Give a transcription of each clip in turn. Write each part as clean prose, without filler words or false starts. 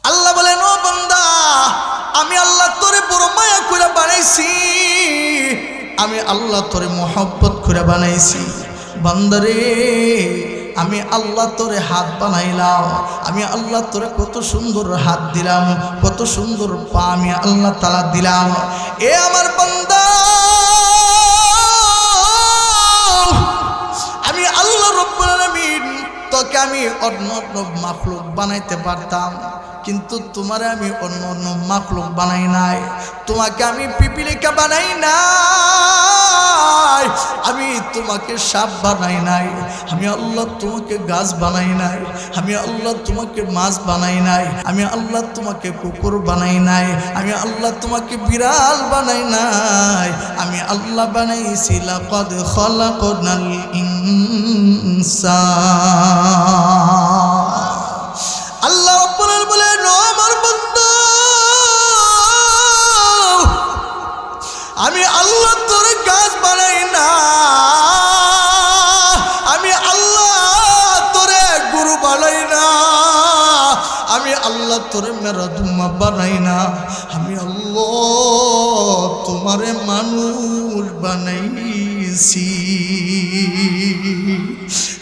আল্লাহ বলেন, ও বান্দা, আমি আল্লাহ তোরে বড় মায়া করে বানাইছি, আমি আল্লাহ তোরে মোহব্বত করে বানাইছি। বান্দারে, আমি আল্লাহ তোরে হাত বানাইলাম, আমি আল্লাহ তোরে কত সুন্দর হাত দিলাম, কত সুন্দর পা আমি আল্লাহ তাআলা দিলাম। এ আমার বান্দা, আমি আল্লাহ রব্বুল আলামিন তোকে আমি অন্য অন্য মাখলুক বানাইতে পারতাম, কিন্তু তোমারে আমি অন্য অন্য মাখলুক বানাই নাই। তোমাকে আমি পিপিলিকা বানাই নাই, আমি তোমাকে সাপ বানাই নাই, আমি আল্লাহ তোমাকে গাছ বানাই নাই, আমি আল্লাহ তোমাকে মাছ বানাই নাই, আমি আল্লাহ তোমাকে কুকুর বানাই নাই, আমি আল্লাহ তোমাকে বিড়াল বানাই নাই, আমি আল্লাহ বানাইছি লাকাদ খালাকনাল ইনসান। আল্লাহ রাব্বুল আলামিন বলেন, ও আমার বান্দা, আমি আল্লাহ তোর গাছ বানাই না, আমি আল্লাহ তোরে গরু বানাই না, আমি আল্লাহ তোরে মেরাদুম্মা বানাই না, আমি আল্লাহ তোমারে মানুষ বানাইছি।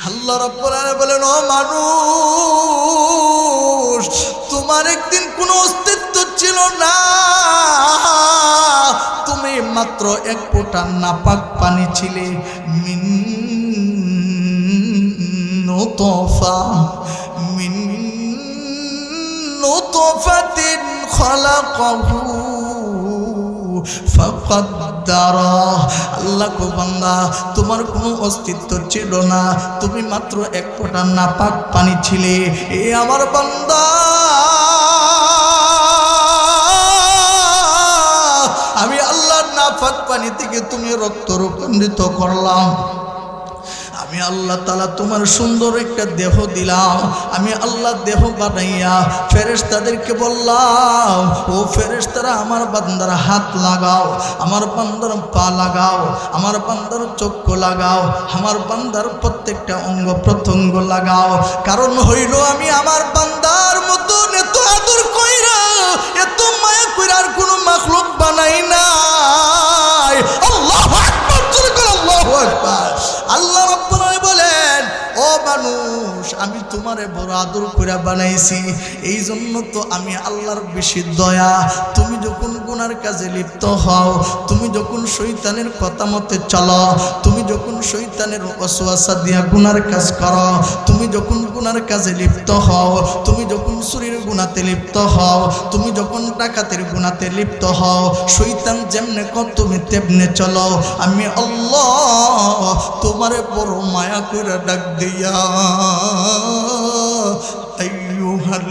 আল্লাহ রাব্বুল আলামিন বলেন, ও মানুষ, তোমার একদিন কোনো অস্তিত্ব ছিল না, তুমি মাত্র এক ফোঁটা নাপাক পানি ছিলে। মিন নুতফাতিন খালাকাহু ফাকাদ্দারা। আল্লাহ কো বান্দা, তোমার কোনো অস্তিত্ব ছিল না, তুমি মাত্র এক ফোঁটা নাপাক পানি ছিলে। এ আমার বান্দা, আমি আল্লাহর নাপাক পানি থেকে তুমি রক্ত রূপান্তরিত করলাম। আমি আল্লাহ তাআলা তোমার সুন্দর একটা দেহ দিলাম, আমি আল্লাহ দেহ বানাইয়া ফেরেশতাদেরকে বললাম, ও ফেরেশতারা, আমার বান্দার হাত লাগাও, আমার বান্দার পা লাগাও, আমার বান্দার চক্ষু লাগাও, আমার বান্দার প্রত্যেকটা অঙ্গ প্রত্যঙ্গ লাগাও। কারণ হইল, আমি আমার বান্দার মতন এত আদর কইরা, এত মায়া কইরা আর কোনো মাখলুক বানাই নাই। আল্লাহু আকবার, আল্লাহু আকবার। আল্লাহ রাব্বুল আলামিন বলেন, ও মানুষ, আমি তোমারে বড় আদর করে বানাইছি, এই জন্য তো আমি আল্লাহর বেশি দয়া। তুমি যখন গুনার কাজে লিপ্ত হও, তুমি যখন শয়তানের কথা মতে চলো, তুমি যখন শয়তানের ওয়াসওয়াসা দিয়া গুনার কাজ করো, তুমি যখন গুনার কাজে লিপ্ত হও, তুমি যখন চুরির গুনাতে লিপ্ত হও, তুমি যখন ডাকাতের গুনাতে লিপ্ত হও, শয়তান যেমনে কর তুমি তেমনে চলো। আমি আল্লাহ তোমারে বড় মায়া করে ডাক দিয়া, আইয়ুহাল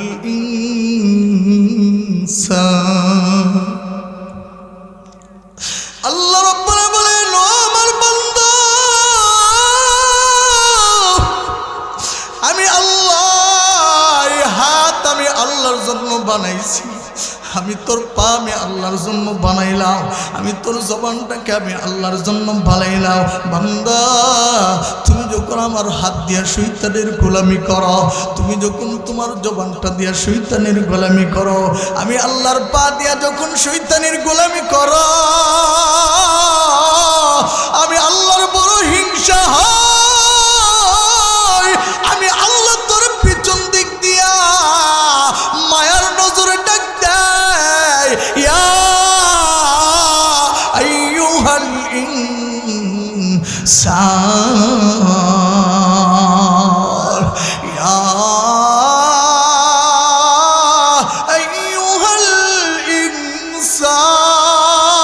ইনসান। আল্লাহ রাব্বুল আলামিন বলেন, ও আমার বান্দা, আমি আল্লাহ এই হাত আমি আল্লাহর জন্য বানাইছি, আমি তোর পা আমি আল্লাহর জন্য বানাইলাম, আমি তোর জবানটাকে আমি আল্লাহর জন্য বানাইলাম। বান্দা, তুমি যখন আমার হাত দিয়া শয়তানের গোলামি করো, তুমি যখন তোমার জবানটা দিয়া শয়তানের গোলামি করো, আমি আল্লাহর পা দিয়া যখন শয়তানের গোলামি করো, আমি আল্লাহর বড় হিংসা হয়। আমি আল্লাহ তোর পিছন দিক দিয়া মায়ার নজরে ডাক দেয়, ইয়া আইয়ুহাল ইনসান, ইয়া আইয়ুহাল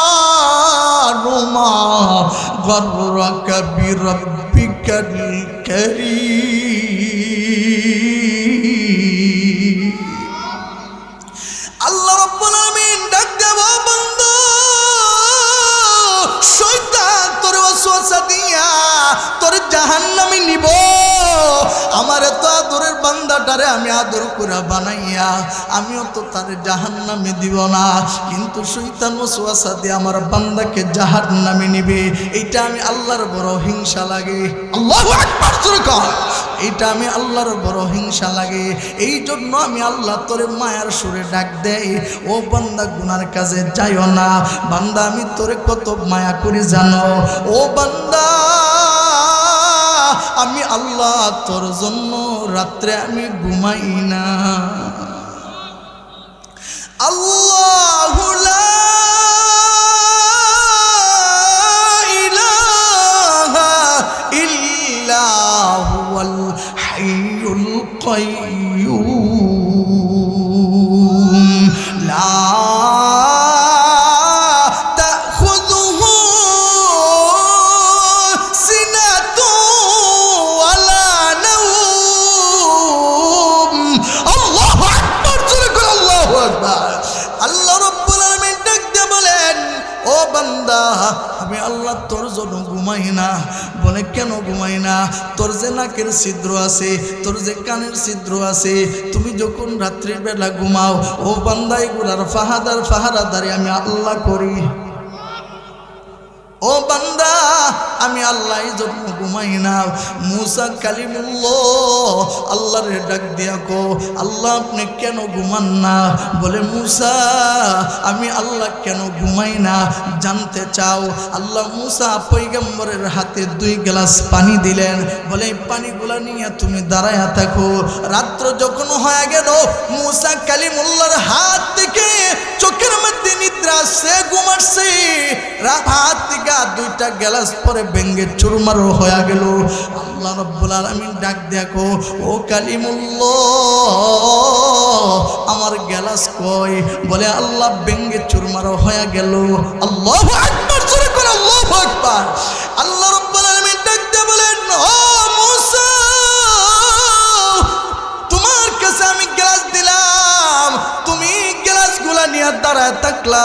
ইনসানু মা গাররাকা বিরাব্বিকাল কারীম। আল্লাহ রাব্বুল আলামিন ডাক দেব, বান্দা, শয়তান তোর ওয়াসওয়াসা দিয়া তোর জাহান্নামে নিব, আমার এত আদরের বান্দাটারে আমি আদর করে বানাইয়া আমিও তো তারে জাহান্নামে দিব না, কিন্তু শয়তান ওয়াসওয়াসা দিয়ে আমার বান্দাকে জাহান্নামে নিবে। এইটা আমি আল্লাহর বড় হিংসা লাগে। আল্লাহু আকবার জোরে কর। এইটা আমি আল্লাহর বড় হিংসা লাগে। এই জন্য আমি আল্লাহ তোরে মায়ার সুরে ডাক দেই, ও বান্দা গুনার কাজে যাইও না। বান্দা আমি তোরে কত মায়া করি জানো? ও বান্দা আমি আল্লাহ তোর জন্য রাত্রে আমি ঘুমাই না। আল্লাহু লা ইলাহা ইল্লা হুয়াল হাইয়ুল কাইয়্যুম লা আমি আল্লাহ তোর জন্য ঘুমাই না। বলে কেন ঘুমাই না? তোর যে নাকের ছিদ্র আছে, তোর যে কানের ছিদ্র আছে, তুমি যখন রাত্রির বেলা ঘুমাও, ও বান্দা এগুলার ফাহাদারি আমি আল্লাহ করি। ও বান্দা আমি আল্লাহ জন্য ঘুমাই না। মুসা কালিমুল্লাহ আল্লাহরে ডাক দিয়া কো, আল্লাহ আপনি কেন ঘুমান না? বলে মুসা আমি আল্লাহ কেন ঘুমাই না জানতে চাও? আল্লাহ মুসা পয়গম্বরের হাতে 2 গ্লাস পানি দিলেন। বলে এই পানিগুলা নিয়ে তুমি দাঁড়ায়া থাকো। রাত্র যখন হয়ে গেল, মুসা কালিমুল্লাহর হাত থেকে চোখের মধ্যে নিদ্রা আসছে, ঘুমাচ্ছে। হাত থেকে 2টা গ্লাস পরে ভেঙ্গে চুরমার হয়ে গেল। আল্লাহ রাব্বুল আলামিন ডাক দেখো, ও কালিমুল্লাহ আমার গ্লাস কই? বলে আল্লাহ ভেঙ্গে চুরমার হয়ে গেল। আল্লাহু আকবার জোরে করে আল্লাহু আকবার। আল্লাহ রাব্বুল আলামিন ডাক দিয়ে বলেন, ও মুসা তোমার কাছে আমি গ্লাস দিলাম, তুমি গ্লাসগুলা নিয়ে দাঁড়ায় থাকলা,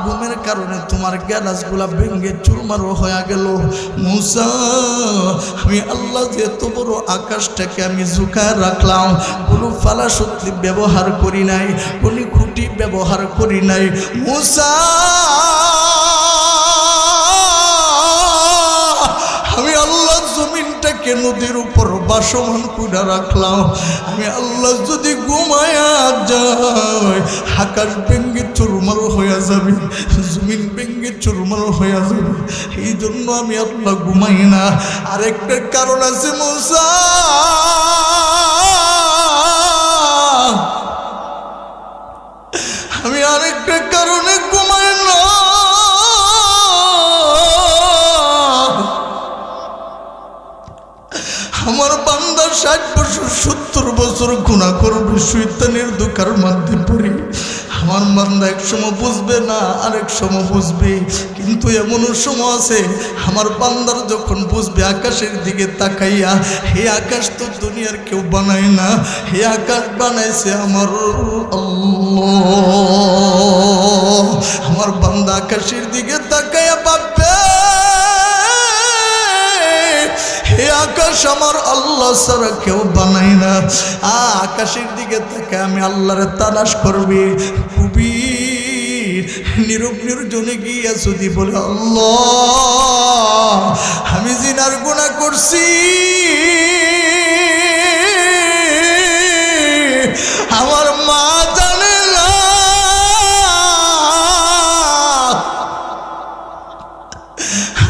ঘুমের কারণে তোমার গ্লাসগুলা ভেঙে চুরমার হয়ে গেল। মুসা আমি আল্লাহ যে এত বড় আকাশটাকে আমি ঝুঁকায় রাখলাম, কোনো ফালাসুতলি ব্যবহার করি নাই, কোনো খুঁটি ব্যবহার করি নাই। মুসা আমি আল্লাহ জমিনটাকে নদীর উপর বাসমান করে রাখলাম। আমি আল্লাহ যদি ঘুমায়া যায়, আকাশ ভেঙ্গে চুরমার হয়ে যাবে, জমিন ভেঙ্গে চুরমার হয়ে যাবে। এই জন্য আমি আল্লাহ ঘুমাই না। আরেকটা কারণ আছে মুসা, আমি আরেকটা কারণে ঘুমাই না। আমার বান্দা 60 বছর 70 বছর গুনাহ করবে, শয়তানের ধোঁকার মধ্যে পড়ে। আমার বান্দা এক সময় বুঝবে না, আরেক সময় বুঝবে, কিন্তু এমন সময় আছে আমার বান্দার যখন বুঝবে আকাশের দিকে তাকাইয়া, হে আকাশ তো দুনিয়ার কেউ বানায় না, হে আকাশ বানাইছে আমার আল্লাহ। আমার বান্দা আকাশের দিকে তাকাইয়া ভাববে, হে আকাশ আমার আল্লাহ ছাড়া কেউ বানাই না। আকাশের দিকে থেকে আমি আল্লাহরে তালাশ করবি, খুবই নীরব নির্জনে গিয়া যদি বলে, আল্লাহ আমি জিনার গুনাহ করছি, আমার মা জানে না,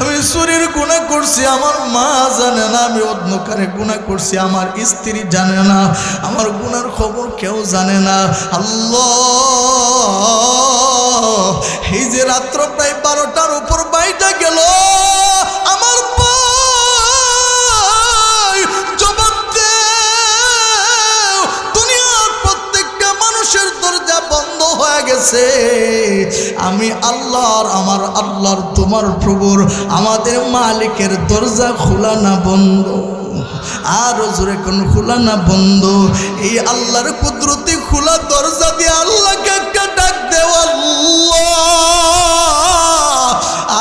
আমি চুরির গুনাহ করছি, আমার মা জানে না, আমি অন্ধকারে গুনাহ করছি, আমার স্ত্রী জানে না, আমার গুনার খবর কেউ জানে না। আল্লাহ এই যে রাত্র প্রায় 12টার উপর বাইটা গেল, আমার জবাব দে, দুনিয়ার প্রত্যেকটা মানুষের দরজা বন্ধ হয়ে গেছে, আমি আল্লাহর, আমার আল্লাহর, তোমার প্রভুর, আমাদের মালিকের দরজা খোলা না বন্ধ? আর জোরে কোন খোলা না বন্ধ? এই আল্লাহর কুদরতি খোলা দরজা দিয়ে আল্লাহকে একটা ডাক দেও, আল্লাহ,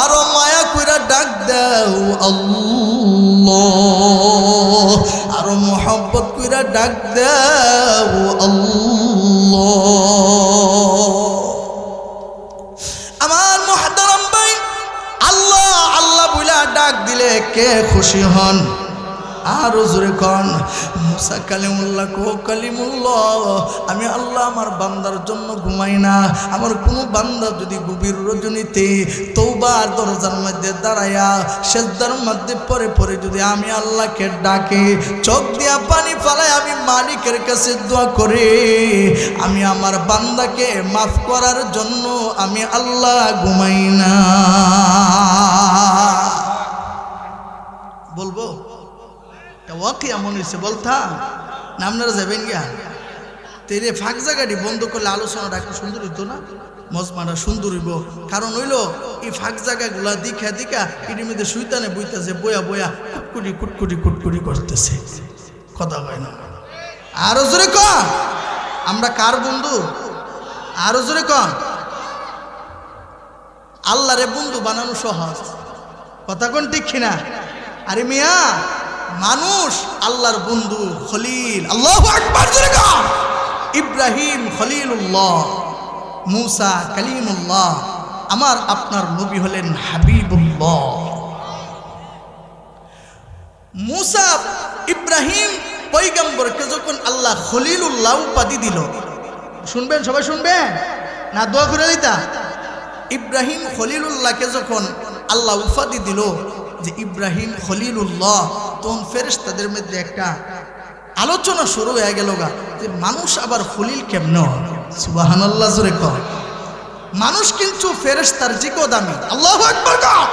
আরো মায়া কইরা ডাক দেও, আল্লাহ, আরো মোহাম্মত বুইলা ডাক দাও আল্লাহ। আমার মুহতারাম ভাই, আল্লাহ আল্লাহ বুইলা ডাক দিলে কে খুশি হন? আরো জোরে কন, মুসা কালিমুল্লাহ কো কালিমুল্লাহ, আমি আল্লাহ আমার বান্দার জন্য ঘুমাই না। আমার কোনো বান্দা যদি গভীর রজনীতে তওবার দরজার মধ্যে দাঁড়ায়া সেজদার মধ্যে পরে পরে যদি আমি আল্লাহকে ডাকে, চোখ দিয়া পানি ফালায় আমি মালিকের কাছে দোয়া করে, আমি আমার বান্দাকে মাফ করার জন্য আমি আল্লাহ ঘুমাই না। বলবো ওয়াকিয়া মনে হচ্ছে বলতা না? আপনারা যাবেন গিয়া তেরে ফাঁক জায়গাটি বন্ধ করলে আলোচনাটা একটু সুন্দর হইতো না, মজমাটা সুন্দর হইব। কারণ হইল এই ফাঁক জায়গাগুলা দিখা দিখা এটির মধ্যে সুইতানে বইতেছে, বয়া বয়া কুটকুটি কুটকুটি কুটকুটি করতেছে, কথা হয় না। আরো জোরে কন, আমরা কার বন্ধু? আরো জোরে কন, আল্লাহরে বন্ধু বানানো সহজ, কথা কোন ঠিক কিনা? আরে মিয়া, মানুষ আল্লাহর বন্ধু খলিল, আল্লাহু আকবার জোরে কন। ইব্রাহিম খলিলুল্লাহ, মুসা কালিমুল্লাহ, আমার আপনার নবী হলেন হাবিবুল্লাহ। মুসা ইব্রাহিম পয়গম্বরকে যখন আল্লাহ খলিলুল্লাহ উপাধি দিল, শুনবেন সবাই শুনবেন না? দোয়া করে দিতা। ইব্রাহিম খলিলুল্লাহকে যখন আল্লাহ উপাধি দিল যে ইব্রাহিম খলিলুল্লাহ, তখন ফেরেশতাদের মধ্যে একটা আলোচনা শুরু হয়ে গেল গা যে মানুষ আবার খলিল কেমনে? সুবহানাল্লাহ জোরে কর। মানুষ কিন্তু ফেরেশতার চেয়েও দামি, আল্লাহু আকবার কর।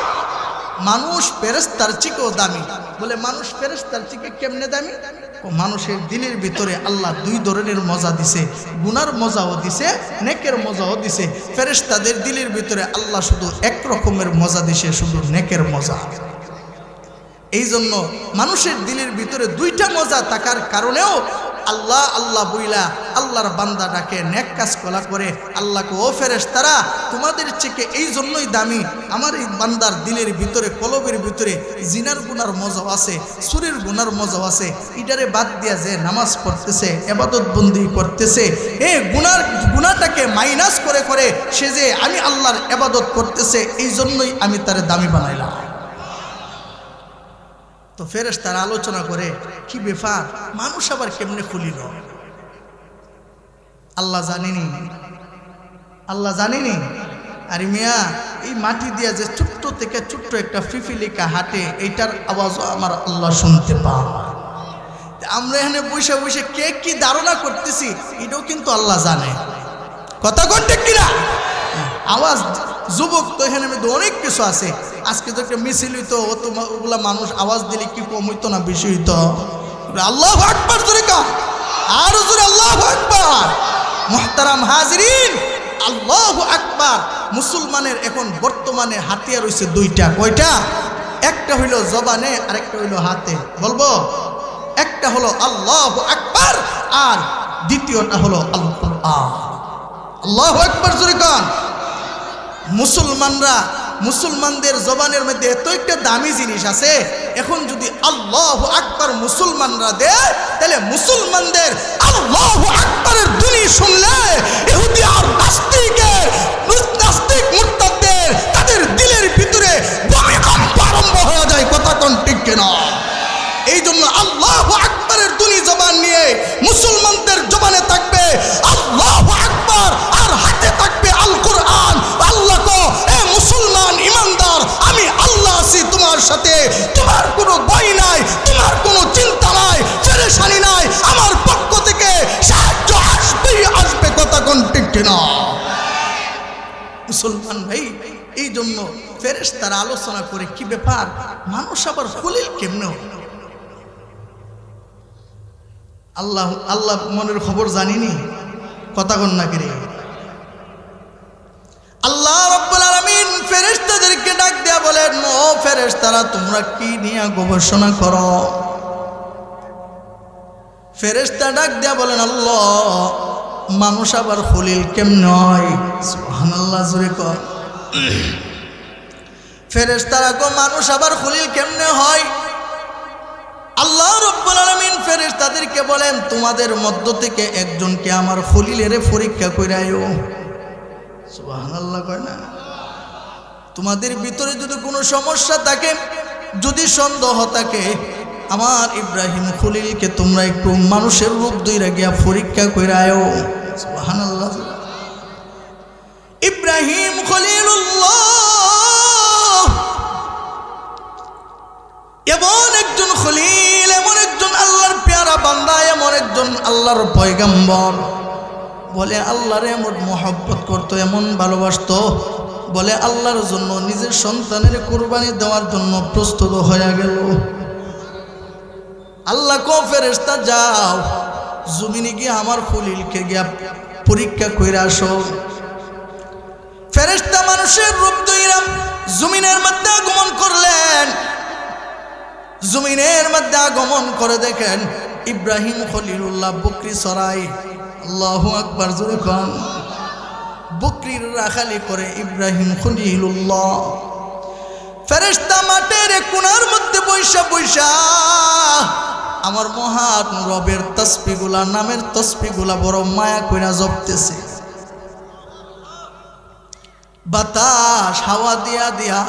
মানুষ ফেরেশতার চেয়েও দামি। বলে মানুষ ফেরেশতার চেয়ে কেমনে দামি? ও মানুষের দিলের ভিতরে আল্লাহ দুই ধরনের মজা দিছে, গুনার মজাও দিছে, নেকের মজাও দিছে। ফেরেশতাদের দিলের ভিতরে আল্লাহ শুধু এক রকমের মজা দিছে, শুধু নেকের মজা। এই জন্য মানুষের দিলের ভিতরে দুইটা মজা থাকার কারণেও আল্লাহ আল্লাহ বইলা আল্লাহর বান্দা ডাকে, নেক কাজ করা করে আল্লাহকে, ও ফেরেশতারা তোমাদের চেয়ে এই জন্যই দামি, আমার এই বান্দার দিলের ভিতরে কলবের ভিতরে জিনার গুনার মজাও আছে, সুরের গুনার মজাও আছে। ইটারে বাদ দিয়া যে নামাজ পড়তেছে, ইবাদত বন্দি করতেছে, এই গুনাহটাকে মাইনাস করে করে সে যে আমি আল্লাহর ইবাদত করতেছে, এই জন্যই আমি তারে দামি বানাইলাম। তো ফেরেশতারা আলোচনা করে কি ব্যাপার, মানুষ আবার কেমনে খুলিল? আল্লাহ জানিনি, আল্লাহ জানিনি। আরে মিয়া, এই মাটি দিয়া যে ছোট্ট থেকে ছোট্ট একটা ফিফিলিকা হাঁটে, এইটার আওয়াজও আমার আল্লাহ শুনতে পায়। আমরা এখানে বসে বসে কে কি ধারণা করতেছি এটাও কিন্তু আল্লাহ জানে, কথা কোন ঠিক কিনা? আওয়াজ যুবক তো এখানে অনেক কিছু আছে। আজকে তো একটা মিছিল হইতো, ওগুলা মানুষ আওয়াজ দিলে কি কম হইতো না বেশি হইতো? আল্লাহু আকবার জোরে কর, আর জোরে আল্লাহু আকবার। মুহতারাম হাজিরিন, আল্লাহু আকবার। মুসলমানের এখন বর্তমানে হাতিয়ার হইছে দুইটা। কয়টা? একটা হইলো জবানে, আরেকটা হইলো হাতে। বলবো, একটা হলো আল্লাহু আকবার আর দ্বিতীয়টা হলো আল কুরআন। আল্লাহু আকবার জোরে কর। মুসলমানদের জবানের মধ্যে এত একটা দামি জিনিস আছে, এখন যদি আল্লাহু আকবার মুসলমানরা দেয়, তাহলে মুসলমানদের আল্লাহু আকবারের ধ্বনি শুনলে ইহুদি আর নাস্তিক মুরতাদদের তাদের দিলের ভিতরে ভূমিকম্প আরম্ভ হয়ে যায়, কথা কোন ঠিক কিনা? এই জন্য আল্লাহু আকবারের ধ্বনি জবান নিয়ে মুসলমানদের জবানে থাকবে আল্লাহু আকবার, আর হাতে থাকবে আল কুরআন। আল্লাহ কো, এ মুসলমান ইমানদার, আমি আল্লাহ আছি তোমার সাথে, তোমার কোনো ভয় নাই, তোমার কোনো চিন্তা নাই, পেরেশানি নাই, আমার পক্ষ থেকে সাহায্য আসবেই আসবে, কথা কোন ঠিক কিনা? মুসলমান ভাই, এই জন্য ফেরেশতারা আলোচনা করে কি ব্যাপার, মানুষ আবার খলিল কেমনে? আল্লাহ আল্লাহ মনের খবর জানিনি, কথা কোন না করে? আল্লাহ রাব্বুল আলামিন ফেরেশতাদেরকে ডাক দেয়া বলেন, ও ফেরেশতারা, তোমরা কি নিয়ে গবেষণা করো? ফেরেশতা ডাক দেয়া বলেন, আল্লাহ, মানুষ আবার খলিল কেমনে হয়? সুবহানাল্লাহ জোরে কর। ফেরেশতারা কো, মানুষ আবার খলিল কেমনে হয়? আল্লাহ রাব্বুল আলামিন ফেরেশতাদেরকে বলেন তোমাদের মধ্য থেকে একজনকে আমার খলিলের পরীক্ষা কইরাইও। সুবহানাল্লাহ কয় না? তোমাদের ভিতরে যদি কোনো সমস্যা থাকে, যদি সন্দেহ থাকে, আমার ইব্রাহিম খলিলকে তোমরা একটু মানুষের রূপ ধইরা গিয়া পরীক্ষা কইরাইও। সুবহানাল্লাহ। ইব্রাহিম খলিলুল্লাহ এমন একজন খলিল, এমন একজন আল্লাহর পেয়ারা বান্দা, এমন একজন আল্লাহর পয়গম্বর। বলে আল্লাহরে এমন মহব্বত করতো, এমন ভালোবাসতো, বলে আল্লাহর জন্য নিজের সন্তানের কুরবানি দেওয়ার জন্য প্রস্তুত হয়ে গেল। আল্লাহ কো ফেরেশতা যাও জমিনে গিয়ে আমার খলিলকে গিয়া পরীক্ষা কইরা আসো। ফেরেশতা মানুষের রূপ ধইরা জমিনের মধ্যে আগমন করলেন। জমিনের মধ্যে আগমন করে দেখেন ইব্রাহিম খলিলুল্লাহ বকরি চড়াই। আল্লাহু আকবার, জোরে কোন। বকরির রাখালি করে ইব্রাহিম খলিলুল্লাহ। ফেরেশতা মাঠের কোণার মধ্যে বৈশা বৈশা আমার মহান রবের তাসবিহগুলা, নামের তাসবিহগুলা বড় মায়া কইরা জপতেছে। বাতাস হাওয়া দিয়া দিয়া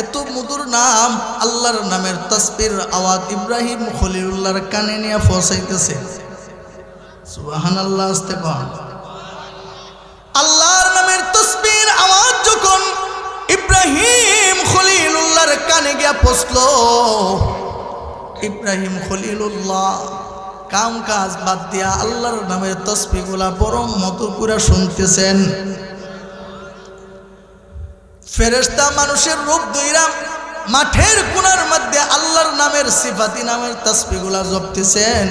এত মধুর নাম, আল্লাহর নামের তাসবির আওয়াজ ইব্রাহিম খলিলুল্লাহর কানে নিয়ে পৌঁছাইতেছে। সুবহানাল্লাহ, আস্তে কন। আল্লাহর নামের তাসবির আওয়াজ যখন ইব্রাহিম খলিলুল্লাহর কানে গিয়া পৌঁছলো, ইব্রাহিম খলিলুল্লাহ কাম কাজ বাদ দিয়া আল্লাহর নামের তাসবিহগুলা বড় মধুর করে শুনতেছেন। ফেরেশতা মানুষের রূপ ধইরা মাঠের কোণার মধ্যে আল্লাহর নামের সিফাতি নামের তাসবিহগুলা জপতেছেন।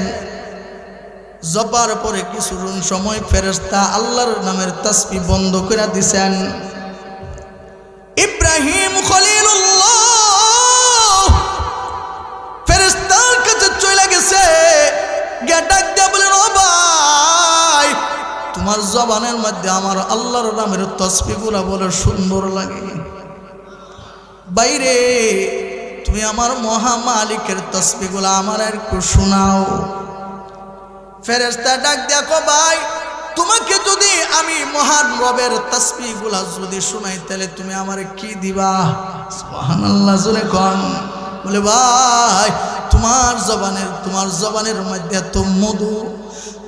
জপার পরে কিছু সময় ফেরেশতা আল্লাহর নামের তাসবিহ বন্ধ করে দিছেন। ইব্রাহিম খলিলুল্লাহ ফেরেশতার কাছে চলে গেছে, গিয়ে ডাক দিয়া বলেন, ও ভাই, তোমার জবানের মধ্যে আমার আল্লাহর নামের তাসবিহগুলা বলে সুন্দর লাগে। বাইরে তুমি আমার মহা মালিকের তাসবিহগুলা আমার একটু শোনাও। ফেরেশতা ডাক দিয়া কো, ভাই, তোমাকে যদি আমি মহান রবের তাসবিহগুলা যদি শোনাই তাহলে তুমি আমারে কি দিবা? সুবহানাল্লাহ, জোরে কোন। বলে, ভাই, তোমার জবানের মধ্যে এত মধু,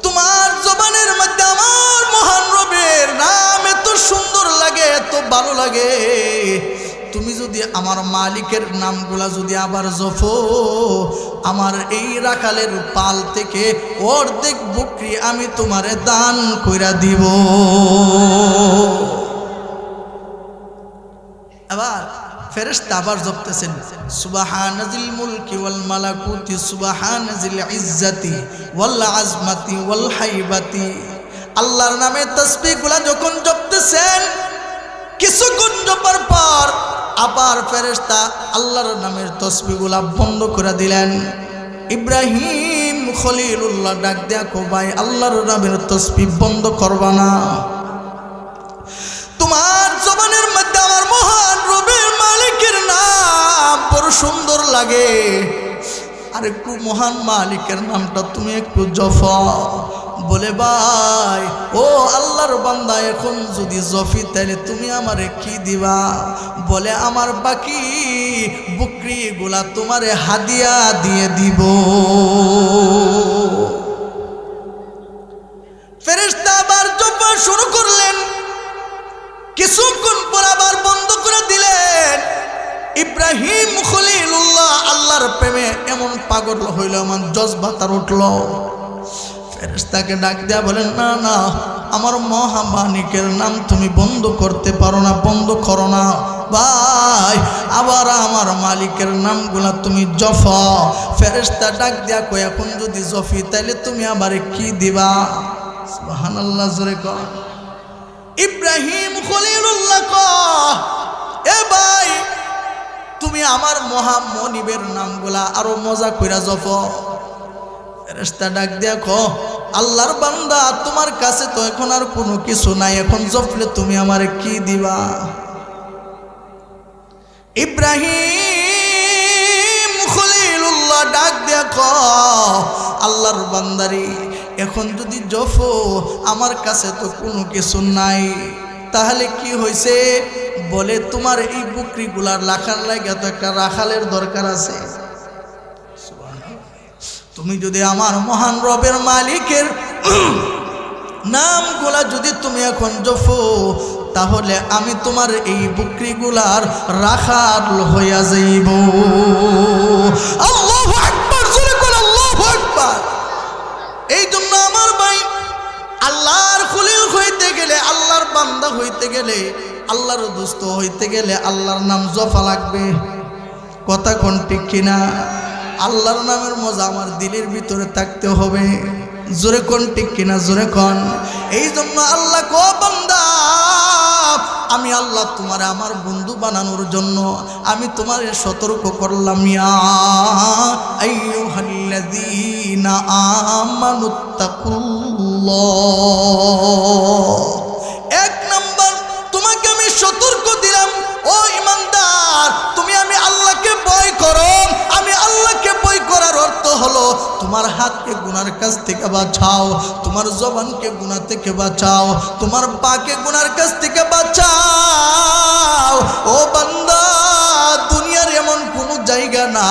তোমার জবানের মধ্যে আমার মহান রবের নাম এত সুন্দর লাগে, এত ভালো লাগে। তুমি যদি আমার মালিকের নামগুলা যদি আবার জপো, আমার এই রাখালের পাল থেকে অর্ধেক বকরি আমি তোমারে দান কইরা দিব। আবার ফেরেশতা আবার জপতেছেন, সুবহানাজিল মুলকি ওয়াল মালাকুতি সুবহানাজিল ইজ্জাতি ওয়াল আজমাতি ওয়াল হাইবাতি। আল্লাহর নামে তাসবিহগুলা যখন জপতেছেন, কিছুক্ষণ জপার পর আবার ফেরেশতা আল্লাহর নামের তাসবিহগুলা বন্ধ করে দিলেন। ইব্রাহিম খলিলুল্লাহ ডাক দেয়া কো, ভাই, আল্লাহর নামের তাসবিহ বন্ধ করবা না। তোমার জবানের মধ্যে আমার মহান রবের মালিকের নাম বড় সুন্দর লাগে, আর একটু মহান মালিকের নামটা তুমি একটু জপো। বলে, ভাই, ও আল্লাহর বান্দা, এখন যদি জফি তাহলে তুমি আমারে কি দিবা? বলে, আমার বাকি বকরিগুলা তোমারে হাদিয়া দিয়ে দিব। ফেরেশতা আবার জপা শুরু করলেন, কিছুক্ষণ পর আবার বন্ধ করে দিলেন। ইব্রাহিম খলিলুল্লাহ আল্লাহর প্রেমে এমন পাগল হইল, এমন জজবা তার উঠল। ফেরেশতাকে ডাক দেয়া বলেন, না না, আমার মহামালিকের নাম তুমি বন্ধ করতে পারো না, বন্ধ করো না ভাই, আবার আমার মালিকের নামগুলা তুমি জপো। ফেরেশতা ডাক দেয়া কই, এখন যদি জপি তাইলে তুমি আবার কি দিবা? সুবহানাল্লাহ, জোরে কর। ইব্রাহিম খলিলুল্লাহ কয়, এ ভাই, তুমি আমার মহামনিবের নামগুলা আরো মজা কইরা জপো। ফেরেশতা ডাক দিয়া কো, আল্লাহর বান্দা, তোমার কাছে তো এখন আর কোনো কিছু নাই, এখন জপলে তুমি আমারে কি দিবা? ইব্রাহিম খলিলুল্লাহ গুলা ডাক দেখো আল্লাহর বান্দারি এখন যদি জফো আমার কাছে তো কোনো কিছু নাই, তাহলে কি হয়েছে? বলে তোমার এই বকরিগুলার রাখার লাগে তো একটা রাখালের দরকার আছে। তুমি যদি আমার মহান রবের মালিকের নামগুলা যদি তুমি এখন জপো, তাহলে আমি তোমার এই বকরিগুলার রাখাল হইয়া যাইব। আল্লাহু আকবার, জোরে করে আল্লাহু আকবার। এই জন্য আমার ভাই, আল্লাহর খলিল হইতে গেলে, আল্লাহর বান্দা হইতে গেলে, আল্লাহর দোস্ত হইতে গেলে আল্লাহর নাম জপা লাগবে। কথা কোন ঠিক কিনা? আল্লাহর নামের মজা আমার দিলের ভিতরে থাকতে হবে। জোরে কোন ঠিক কিনা? জোরে কোন। এই জন্য আল্লাহ কো বান্দা, আমি আল্লাহ তোমারে আমার বন্ধু বানানোর জন্য আমি তোমারে সতর্ক করলাম। ইয়া আইয়ুহাল্লাযীনা আমানুত্তাকুল্লাহ। এক নাম্বার তোমাকে আমি সতর্ক দিলাম, ও ইমানদার, তুমি আমি আল্লাহকে ভয় করো। আমি আল্লাহকে ভয় করার অর্থ হলো তোমার হাতকে গুনার কাছ থেকে বাঁচাও, তোমার জবানকে গুনাহ থেকে বাঁচাও, তোমার পাকে গুনার কাছ থেকে বাঁচাও। ও বান্দা, দুনিয়ার এমন কোনো জায়গা না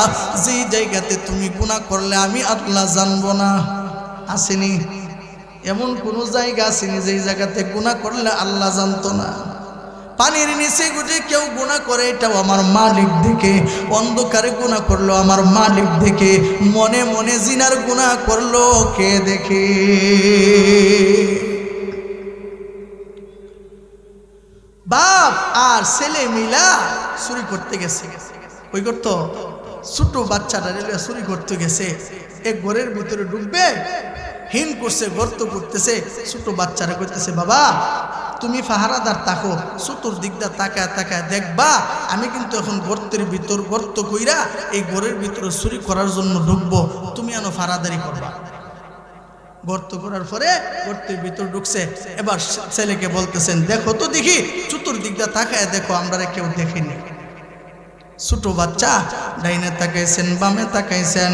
যে জায়গাতে তুমি গুনাহ করলে আমি আল্লাহ জানবো না। আসেনি? এমন কোনো জায়গা আসেনি যেই জায়গাতে গুনাহ করলে আল্লাহ জানতো না। পানির নিচে গুজে কেউ গুনাহ করে, এটাও আমার মালিক দেখে। অন্ধকারে গুনাহ করলো আমার মালিক দেখে। মনে মনে জিনার গুনাহ করলো কে দেখে? বাপ আর ছেলে মিলা চুরি করতে গেছে। ওই করতো ছোট বাচ্চাটা চুরি করতে গেছে। এক ঘরের ভিতরে ঢুকবে, হিন করছে, গর্ত করতেছে। ছোট বাচ্চারা করতেছে, বাবা তুমি পাহারাদার থাকো, চতুর্দিকটা তাকায় তাকায় দেখবা, আমি কিন্তু এখন গর্তের ভিতর গর্ত কইরা এই ঘরের ভিতরে চুরি করার জন্য ঢুকবো, তুমি এনো পাহারাদারি করবা। গর্ত করার পরে গর্তের ভিতর ঢুকছে। এবার ছেলেকে বলতেছেন, দেখো তো দেখি, চতুর্দিকটা তাকায় দেখো, আমরা কেউ দেখেনি। ছোট বাচ্চা ডাইনে তাকাইছেন, বামে তাকাইছেন,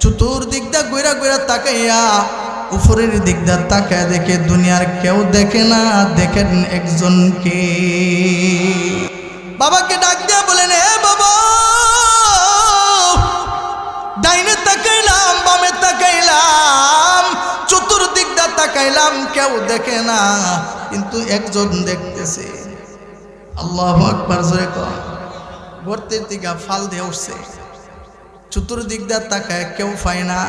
চতুর্দিকটা ঘুরা ঘুরা তাকাইয়া উপরের দিকটা তাকায় দেখে দুনিয়ার কেউ দেখে না, দেখেন একজনকে। বাবাকে ডাক দিয়া বলেন, এ বাবা, ডাইনে তাকাইলাম, বামে তাকাইলাম, চতুর্দিকটা তাকাইলাম, কেউ দেখে না, কিন্তু একজন দেখতেছে। আল্লাহু আকবার, জোরে কর। গর্তের দিকে ফাল দিয়ে উঠছে, চতুর্দিকটা তাকায় কেউ পায় না।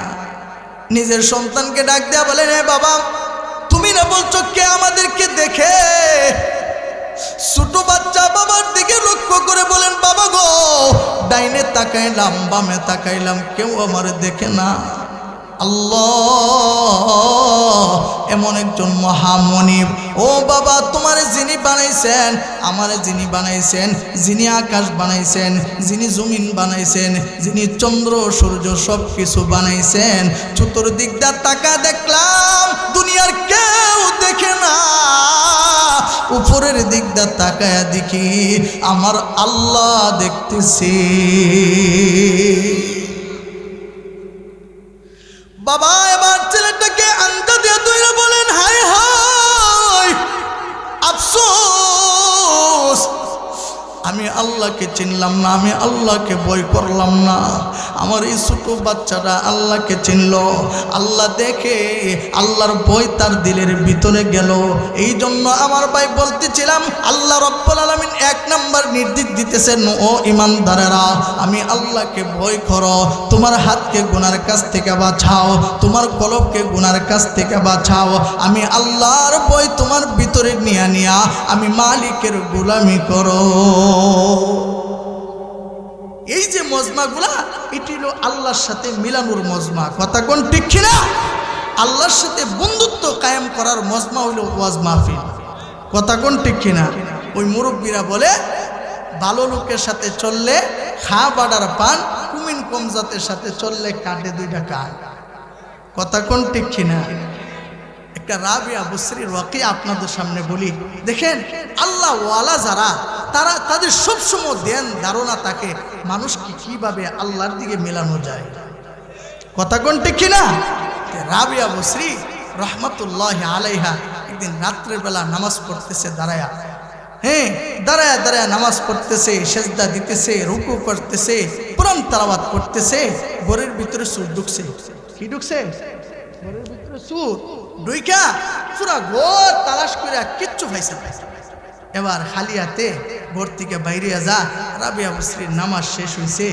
নিজের সন্তানকে ডাক দেয়া বলেন, এ বাবা, তুমি না বলছো কে আমাদেরকে দেখে? ছোট বাচ্চা বাবার দিকে লক্ষ্য করে বলেন, বাবা গো, ডাইনে তাকাইলাম, বামে তাকাইলাম, কেউ আমার দেখে না। আল্লাহ এমন একজন মহামনিব। ও বাবা, তোমারে যিনি বানাইছেন, আমারে যিনি বানাইছেন, যিনি আকাশ বানাইছেন, যিনি জমিন বানাইছেন, যিনি চন্দ্র সূর্য সব কিছু বানাইছেন, চতুর্দিকটা তাকা দেখলাম, দুনিয়ার কেউ দেখে না। উপরের দিকটা তাকায়া দেখি আমার আল্লাহ দেখতেছি। বাবা এবার ছেলেটাকে আংটা দিয়ে তৈরি বলেন, হায় হায় আফসোস, আমি আল্লাহকে চিনলাম না, আমি আল্লাহকে ভয় করলাম না। আমার এই ছোট বাচ্চাটা আল্লাহকে চিনল, আল্লাহ দেখে আল্লাহর ভয় তার দিলের ভিতরে গেল। এই জন্য আমার ভাই বলতেছিলাম, আল্লাহ রাব্বুল আলামিন এক নাম্বার নির্দেশ দিতেছেন, ও ইমানদারেরা, আমি আল্লাহকে ভয় করো, তোমার হাতকে গুনার কাছ থেকে বাঁচাও, তোমার কলবকে গুনার কাছ থেকে বাঁচাও। আমি আল্লাহর ভয় তোমার ভিতরে নিয়া নিয়া আমি মালিকের গোলামি করো। এই যে মজমাগুলা, এটি হলো আল্লাহর সাথে মিলানোর মজমা। কথা কোন ঠিক কিনা? আল্লাহর সাথে বন্ধুত্ব কায়েম করার মজমা হইল ওয়াজ মাহফিল। কথা কোন ঠিক কিনা? ওই মুরব্বীরা বলে, ভালো লোকের সাথে চললে খা বাড়ার পান, কুমিন কম জাতের সাথে চললে কাটে দুইটা কান। কথা কোন ঠিক কিনা? একটা রাবিয়া বসরির ওয়াকিয়া আপনাদের সামনে বলি। দেখেন, আল্লাহ ওয়ালা যারা, তাদের সবসময় ধ্যান ধারণা থাকে মানুষকে কিভাবে আল্লাহর দিকে মেলানো যায়। কথা কোন ঠিক কিনা? রাবিয়া বসরি রহমতুল্লাহ আলাইহা একদিন রাত্রের বেলা নামাজ পড়তেছে দাঁড়ায়া, দাঁড়ায়া দাঁড়ায়া নামাজ পড়তেছে, সেজদা দিতেছে, রুকু করতেছে, পুরান তেলাওয়াত করতেছে। ঘরের ভিতরে সুর ঢুকছে। কি ঢুকছে? ঘরের ভিতরে সুর ঢুইকা পুরা ঘর তালাশ করে কিচ্ছু পাইছে। এবার খালি হাতে ঘর থেকে বাইরে যা। রাবিয়া বসরির নামাজ শেষ হয়েছে।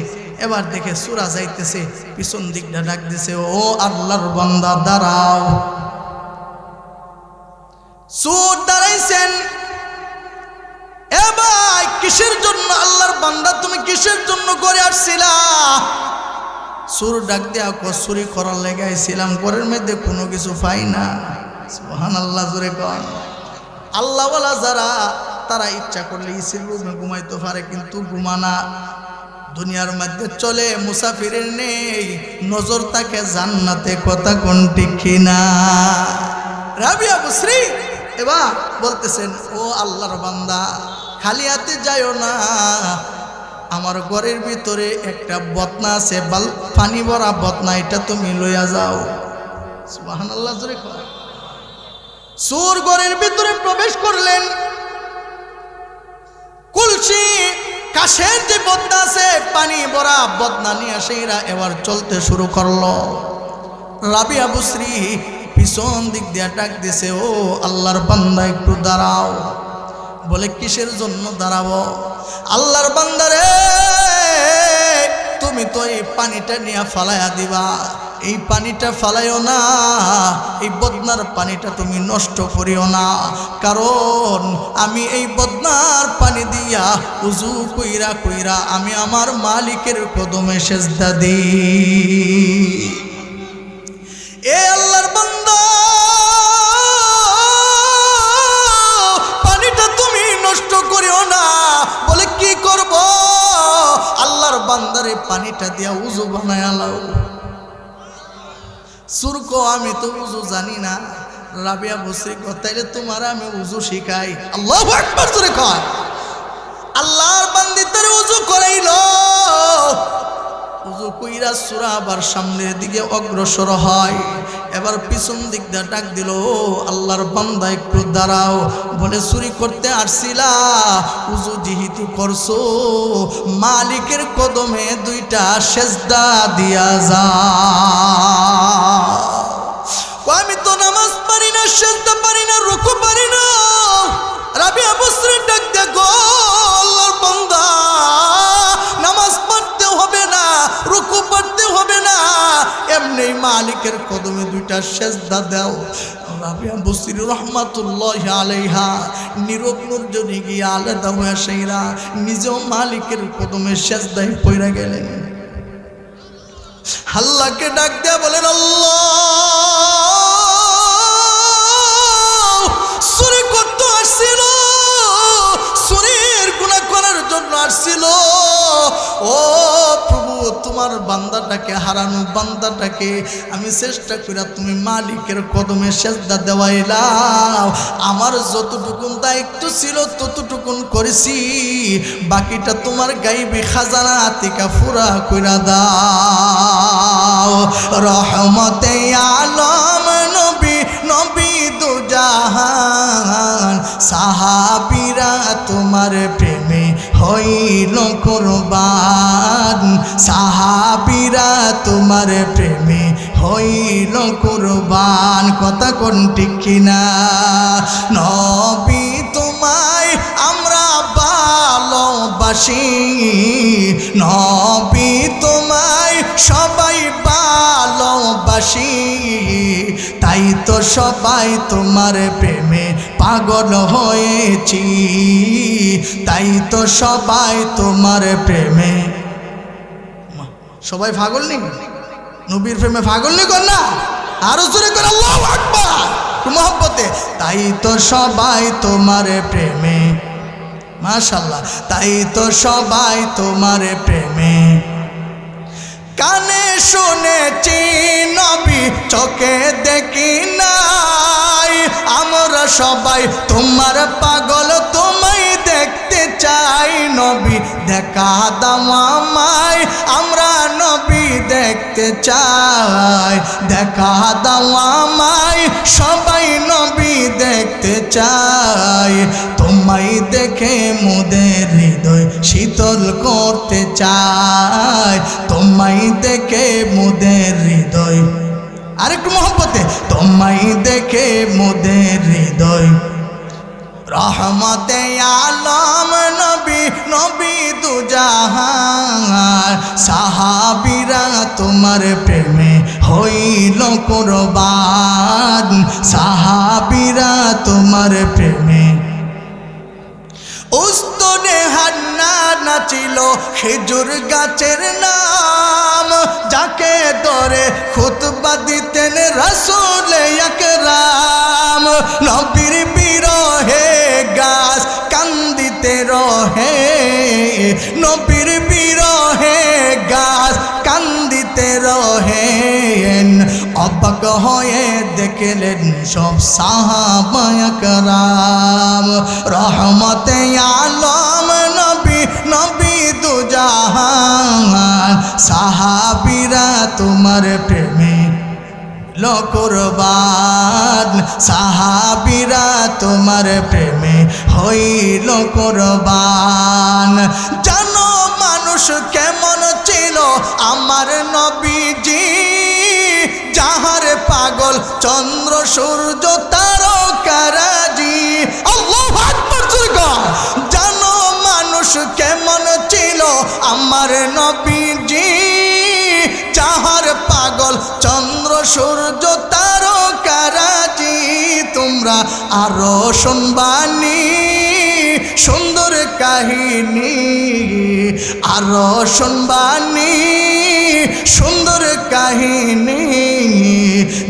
এবার দেখে সূরা যাইতেছে, পিছন দিকটা ডাক দিছে, ও আল্লাহর বান্দা দাঁড়াও। সুর দাঁড়াইছেন। এবার কিসের জন্য আল্লাহর বান্দা তুমি কিসের জন্য করে আসছিলা? সুর ডাক দেয়া চুরি করার লেগে আইছিলাম, ঘরের মধ্যে কোনো কিছু পাই না। সুবহানাল্লাহ জোরে কন। আল্লাহওয়ালা যারা তারা ইচ্ছা করলে ইসির রুমে ঘুমাইতে পারে, কিন্তু ঘুমানা। দুনিয়ার মধ্যে চলে মুসাফিরের নেই, নজর তাকে জান্নাতে। কথা কোন ঠিক কিনা? রাবিয়া বসরি এবার বলতেছেন, ও আল্লাহর বান্দা খালি হাতে যাইও না, আমার ঘরের ভিতরে একটা বদনা আছে, পানি ভরা বদনা, এটা তুমি লইয়া যাও। সুবহানাল্লাহ জোরে কন। সুর ঘরের ভিতরে প্রবেশ করলেন। কলসি কাশের যে বদনা আছে, পানি ভরা বদনা নিয়ে সেইরা এবার চলতে শুরু করলো। রাবিয়া বসরি পিছন দিক দিয়ে ডাক দিছে, ও আল্লাহর বান্দা একটু দাঁড়াও। বলে কিসের জন্য দাঁড়াবো? আল্লাহর বান্দারে তুমি তো এই পানিটা নিয়ে ফালাইয়া দিবা, এই পানিটা ফালাইও না, এই বদনার পানিটা তুমি নষ্ট করিও না, কারণ আমি এই বদনার পানি দিয়া উজু কইরা কইরা আমি আমার মালিকের কদমে সেজদা দিই। এ আল্লাহর বান্দা পানিটা তুমি নষ্ট করিও না। বলে কি করব? আল্লাহর বান্দারে পানিটা দিয়া উজু বানায় আলাও। সুরকো আমি তো উজু জানি না। রাবিয়া বসরি তাইলে তোমার আমি উজু শিখাই। আল্লাহু আকবার জোরে কয়। আল্লাহর বান্দি তারে উজু করাইল। উজু কইরা সূরা আবার সামনের দিকে অগ্রসর হয়। এবার পিছন দিক দিয়ে ডাক দিল, ও আল্লাহর বান্দা একটু দাঁড়াও। বলে চুরি করতে আসছিলা, উজু যেহেতু করছো মালিকের কদমে দুইটা সেজদা দিয়া যা। আমি তো নামাজ পারি না, সেজদা পারি না, রুকু পারি না। রাবিয়া বসরি ডাক দে, গো আল্লাহর বান্দা নামাজ পড়তে হবে না, রুকু পড়তে হবে না, এমনি মালিকের কদমে দুইটা সেজদা দাও। রাবিয়া বসরি রহমাতুল্লাহি আলাইহা নীরব নজরে গিয়ে আলাদা হয়ে সেইরা নিজেও মালিকের কদমে সেজদায় পড়ে গেলেন। আল্লাহকে ডাক দেয়া বলেন, আল্লাহ চুরি করতে আসছিল, চুরির গুনাহ করার জন্য আসছিল। ও প্রভু, তোমার বান্দাটাকে, হারানো বান্দাটাকে আমি চেষ্টা করে তুমি মালিকের কদমে সেজদা দেওয়াইলাম। আমার যতটুকুন দায়িত্ব ছিল ততটুকুন করেছি, বাকিটা তোমার গাইবি খাজানা থেকে পুরা কইরা দাও। রহমতে আলম নবী, নবী দুজাহান, সাহাবীরা তোমার প্রেমে হইল কুরবান, সাহাবীরা তোমার প্রেমে হইল কুরবান। কথা কোন ঠিক কিনা? নবী তোমায় আমরা ভালোবাসি, নবী তোমায় সবাই ভালোবাসি, তাই তো সবাই তোমার প্রেমে পাগল হয়েছি, তাই তো সবাই তোমার প্রেমে। সবাই পাগল নি? নবীর প্রেমে পাগল নি কর না? আরো জোরে করে আল্লাহু আকবার মহব্বতে। তাই তো সবাই তোমার প্রেমে, মাশাআল্লাহ, তাই তো সবাই তোমার প্রেমে। কানে শুনেছি নবী, চোখে দেখি নাই, আমরা সবাই তোমার পাগল, তোমায় দেখতে চাই নবী দেখা দাও আমায় আমরা নবী দেখতে চাই দেখা দাও আমায় সবাই নবী দেখতে চাই তোমায় দেখে মোদের হৃদয় শীতল করতে চাই তোমায় দেখে মোদের হৃদয় আরেকটু মহব্বতে তোমায় দেখে মোদের হৃদয় রহমতে আলম নবী নবী দুজাহান সাহাবীরা তোমার প্রেমে হইল কুরবান সাহাবীরা তোমার প্রেমে উস্তনে হান্না নাচিল খেজুর গাছের নাম যাকে ধরে খুতবা দিতেন রাসূল আকরাম নবীর বিরহে গাছ কান্দিতে রহে নবীর বিরহে গাছ কান্দিতে রহে অবাক হয়ে দেখলেন সব সাহাবা একরাম রহমতে আলম নবী নবী দুজাহান সাহাবীরা তোমার প্রেমে কুরবান সাহাবীরা তোমার প্রেমে হইল কুরবান জানো মানুষ কেমন ছিল আমার নবীজি যাহার পাগল চন্দ্র সূর্য তারকারাজি আল্লাহু আকবার জানো মানুষ কেমন ছিল আমার নবীজি যাহার পাগল চন্দ্র সূর্য তারকারাজি তোমরা আরো শুনবানি সুন্দর কাহিনী আরো শুনবানি সুন্দর কাহিনী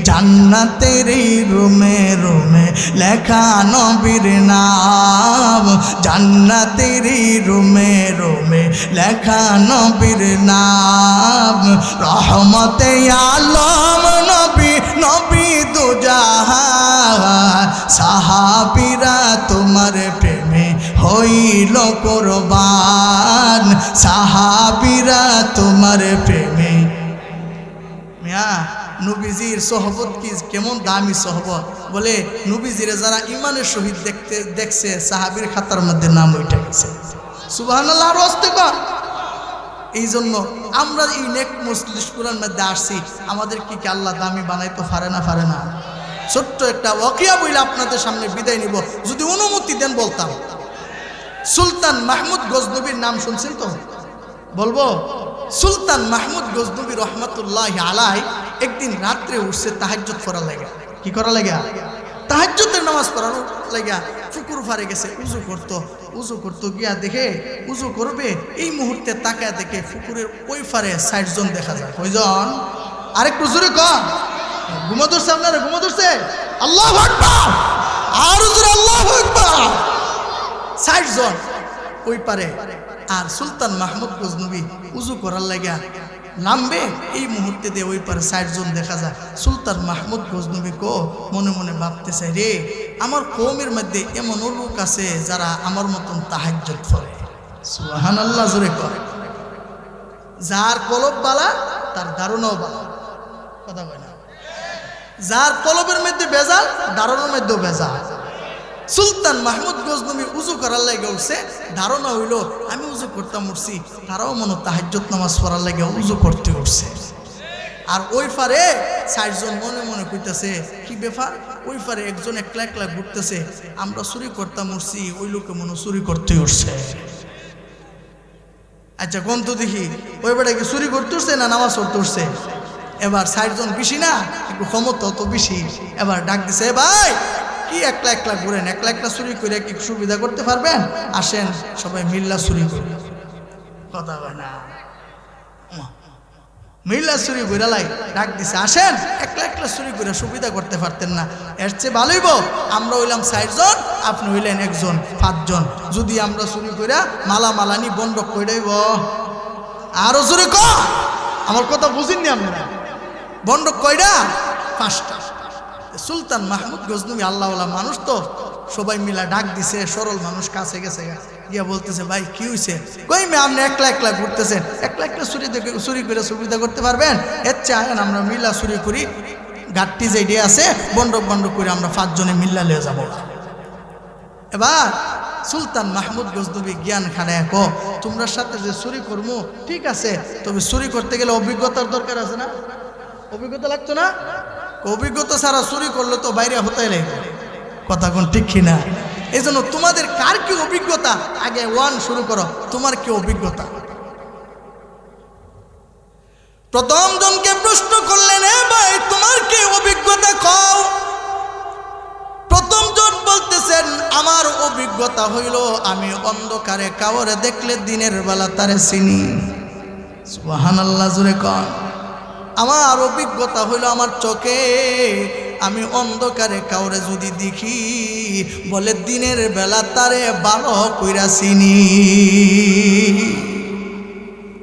জান্নাতের রুমে রুমে লেখা নবীর নাম জান্নাতের রুমে রুমে লেখা নবীর নাম রহমতে আলম নবী নবী দুজাহান সাহাবীরা তোমার প্রেমে হইল কুরবান সাহাবীরা তোমার প্রেমে মিয়া নবীজির সোহবত কি কেমন দামি সোহবত বলে নবীজিরে যারা ইমানের শহীদ দেখছে সাহাবীর খাতার মধ্যে নাম উঠে গেছে সুবহানাল্লাহ আর ইস্তেগফার এই জন্য আমরা এই নেক মজলিসগুলোর মধ্যে আসছি আমাদের কি আল্লাহ দামি বানাইতে পারে না ছোট্ট একটা ওয়াকিয়া বলে আপনাদের সামনে বিদায় নিব যদি অনুমতি দেন বলতাম সুলতান মাহমুদ গজনবীর নাম শুনছেন তো বলবো সুলতান মাহমুদ গজনবী রহমতুল্লাহ আলাইহি একদিন রাত্রে উঠছে তাহাজ্জুদ পড়া লাগা কি করা লাগা তাহাজ্জুদের নামাজ পড়ানো লাগা পুকুর পাড়ে গেছে উজু করতো গিয়া দেখে উজু করবে এই মুহূর্তে তাকায় দেখে পুকুরের ওই পারে ৬০ জন দেখা যায় কয়জন আরেকটু জোরে কর ঘুমা ধরছে আপনারা ঘুমা ধরছে আল্লাহু আকবার আর জোরে আল্লাহু আকবার ৬০ জন ওই পারে আর সুলতান মাহমুদ গজনবী উজু করার লাগা নামবে এই মুহূর্তে দিয়ে ওই পারে ৬০ জন দেখা যায় সুলতান মাহমুদ গজনবী কো মনে মনে ভাবতেছে রে আমার কওমের মধ্যে এমন লোক আছে যারা আমার মতন তাহাজ্জুদ পড়ে সুবহানাল্লাহ জোরে করে যার কলব বালা তার ধারণাও বালা কথা কয় না যার কলবের মধ্যে বেজাল ধারণার মধ্যেও বেজাল সুলতান মাহমুদ গজনবী উজু করার লাগে উঠছে ধারণা হইল আমি উজু করতাম উঠছি তারাও মনে তাহাজ্জুদ নামাজ পড়ার লাগে উজু করতে উঠছে আর ওই পারে ৬০ জন মনে মনে কইতেছে কি ব্যাপার ওই পারে একজন একলা একলা ঘুরতেছে আমরা চুরি করতাম উঠছি ওই লোকে মনে চুরি করতে উঠছে আচ্ছা কোন তো দেখি ওই বেটা কি চুরি করতে উঠছে না নামাজ পড়তে উঠছে এবার ৬০ জন বেশি না একটু ক্ষমতা তো বেশি এবার ডাক দিছে ভাই কি একলা একলা ঘুরেন একলা একলা চুরি করে কি সুবিধা করতে পারবেন আসেন সবাই মিল্লা চুরি করি কথা হয় না মিল্লা চুরি করে লাই ডাক দিছে আসেন একলা একলা চুরি করে সুবিধা করতে পারতেন না এর চেয়ে ভালোইব আমরা হইলাম ৬০ জন আপনি হইলেন একজন ৫ জন যদি আমরা চুরি করে মালামালানি বন্ধক করে দেব আরো চুরি ক আমার কথা বুঝিনি আপনারা বন্ধক কয়টা ৫টা সুলতান মাহমুদ গজনবী আল্লাহওয়ালা মানুষ তো সবাই মিলা ডাক দিছে, সরল মানুষ কাছে গেছে, গিয়া বলতেছে ভাই কি হয়েছে? কই মে আপনি একলা একলা ঘুরতেছেন, একলা একলা চুরি করে সুবিধা করতে পারবেন? এর চেয়ে আয়েন আমরা মিলা চুরি করি, গাড়টি যেটি আছে বন্ডক বন্ডক করে আমরা 5 জনে মিল্লা লিয়ে যাব। এবার সুলতান মাহমুদ গজনবী জ্ঞান খানায় কো তোমরা সাথে যে চুরি করবো ঠিক আছে, তবে চুরি করতে গেলে অভিজ্ঞতার দরকার আছে না? অভিজ্ঞতা লাগতো না? অভিজ্ঞতা ছাড়া চুরি করলে তো বাইরে হতে লাগবে, কথা কোন ঠিক কিনা? এই জন্য তোমাদের কার কি অভিজ্ঞতা আগে ওয়ান শুরু করো, তোমার কি অভিজ্ঞতা? প্রথম জনকে প্রশ্ন করলেন, এ ভাই তোমার কি অভিজ্ঞতা কও? প্রথম জন বলতেছেন আমার অভিজ্ঞতা হইল আমি অন্ধকারে কাউরে দেখলে দিনের বেলা তারে চিনি। সুবহানাল্লাহ, জোরে কন। আমার অভিজ্ঞতা হইল আমার চোখে আমি অন্ধকারে কাউরে যদি দেখি বলে দিনের বেলা তারে ভালো কইরা চিনি।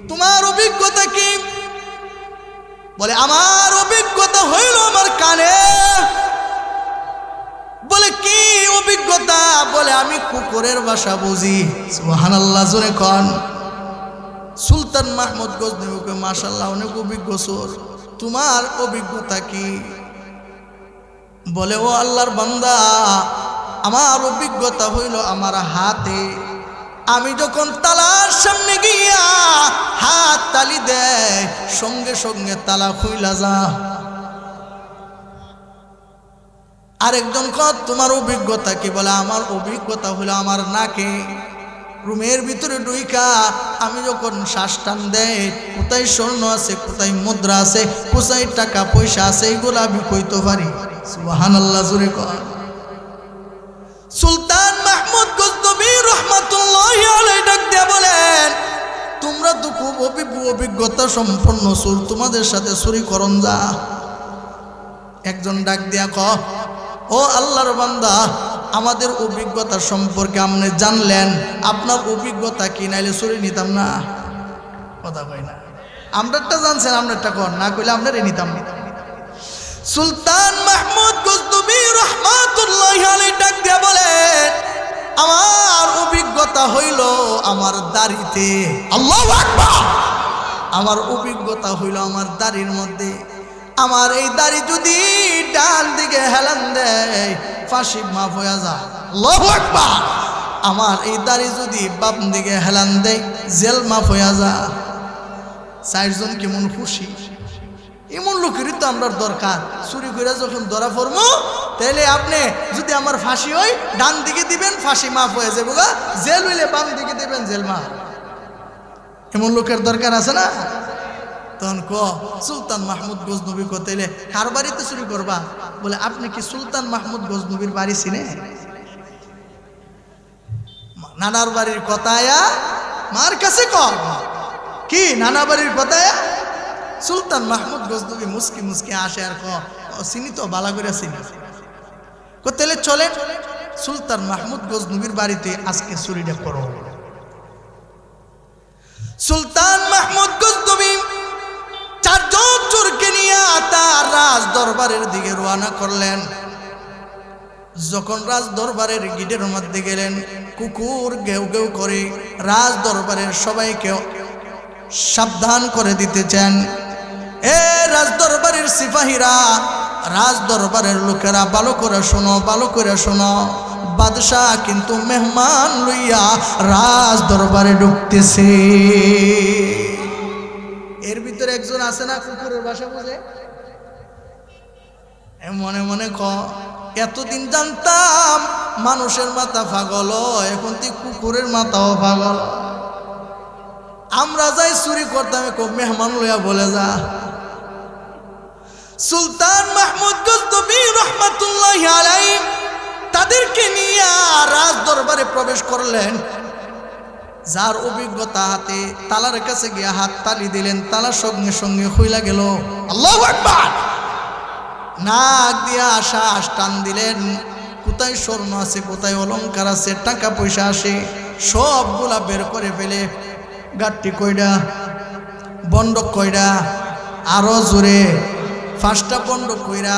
তোমার অভিজ্ঞতা কি? বলে আমার অভিজ্ঞতা হইল আমার কানে। বলে কি অভিজ্ঞতা? বলে আমি কুকুরের ভাষা বুঝি। সুবহানাল্লাহ, জোরে কন। সুলতান মাহমুদ গজনবী মাশাআল্লাহ অনেক অভিজ্ঞ সুর, তোমার অভিজ্ঞতা কি? বলে ও আল্লাহর বান্দা আমার অভিজ্ঞতা হইল আমার হাতে, আমি যখন তালার সামনে গিয়া হাত তালি দেয় সঙ্গে সঙ্গে তালা খুইলা যা। আরেকজন কত তোমার অভিজ্ঞতা কি? বলে আমার অভিজ্ঞতা হলো আমার নাকে, রুমের ভিতরে ঢুইকা আমি যখন শ্বাস টান দেয় কোথায় স্বর্ণ আছে, কোথায় মুদ্রা আছে, কোথায় টাকা পয়সা আছে এগুলো আমি কইতে পারি। সুবহানাল্লাহ, জোরে কর। সুলতান মাহমুদ গজনবী রাহমাতুল্লাহি আলাইহি ডাক দিয়ে বলেন তোমরা তো খুব অভিজ্ঞতা সম্পন্ন সুর, তোমাদের সাথে চুরি করন যা। একজন ডাক দিয়া কয় ও আল্লাহর বান্দা আমাদের অভিজ্ঞতা সম্পর্কে আপনি জানলেন, আপনার অভিজ্ঞতা কি? নাইলে চুরি নিতাম না। কথা কই না, আমরারটা জানছেন আমরারটা কর, না কইলে আপনারই নিতাম না। সুলতান মাহমুদ গজনবী রাহমাতুল্লাহি আলাইহি ডাক দিয়া বলেন আমার অভিজ্ঞতা হইল আমার দাড়িতে। আল্লাহু আকবার। আমার অভিজ্ঞতা হইল আমার দাড়ির মধ্যে। আমার এই দাড়ি যদি ডান দিকে হেলান দেয় ফাঁসি মাফ হয়ে যায়। আল্লাহু আকবার। আমার এই দাড়ি যদি বাম দিকে হেলান দেয় জেল মাফ হয়ে যায়। 4 জন কেমন খুশি। এমন লোকেরই তো আমরা দরকার। চুরি করে যখন ধরা পড়বো তাহলে আপনি যদি আমার ফাঁসি হয় ডান দিকে দিবেন ফাঁসি মাফ হয়ে যাবো, জেল হইলে বাম দিকে দিবেন জেল মাফ। এমন লোকের দরকার আছে না? তখন সুলতান মাহমুদ গজনবী কইলে কার বাড়িতে চুরি করবা? বলে আপনি কি সুলতান মাহমুদ গজনবীর বাড়ি চিনে? নানার বাড়ির কথা আয়া মার কাছে কর কি নানা বাড়ির কথা আয়া? সুলতান মাহমুদ গজনবী মুস্কি মুস্কি আসে আর চিনি তো বালা করে চিনি। তাহলে চলে সুলতান মাহমুদ গজনবীর বাড়িতে আজকে চুরিটা করো। সুলতান মাহমুদ গজনবী 4 জন চোরকে নিয়ে তার রাজ দরবারের দিকে রওনা করলেন। যখন রাজ দরবারের গেটের মধ্যে গেলেন কুকুর গেউ গেউ করে রাজ দরবারের সবাইকে সাবধান করে দিতে চান। এ রাজ দরবারের সিপাহীরা, রাজ দরবারের লোকেরা ভালো করে শোনো, ভালো করে শোনো, বাদশাহ কিন্তু মেহমান লইয়া রাজ দরবারে ঢুকতেছে। এর ভিতরে একজন আছে না কুকুরের ভাষা বুঝে, মনে মনে এতদিন জানতাম মানুষের মাথা পাগল, এখন তুই কুকুরের মাথাও পাগল। আমরা যাই চুরি করতাম খুব মেহমান লইয়া বলে যা। সুলতান মাহমুদ গজনবী রাহমাতুল্লাহি আলাইহি তাদেরকে নিয়ে রাজ দরবারে প্রবেশ করলেন। যার অভিজ্ঞতা হাতে তালার কাছে গিয়ে হাত তালি দিলেন, তালা সঙ্গে সঙ্গে খুইলা গেল। আল্লাহু আকবার। নাক দিয়া শ্বাস টান দিলেন, কোথায় স্বর্ণ আছে, কোথায় অলংকার আছে, টাকা পয়সা আছে সবগুলা বের করে ফেলে গাট্টি কইডা, বন্ডক কইডা, আরো জোরে 5টা বন্ডক কইরা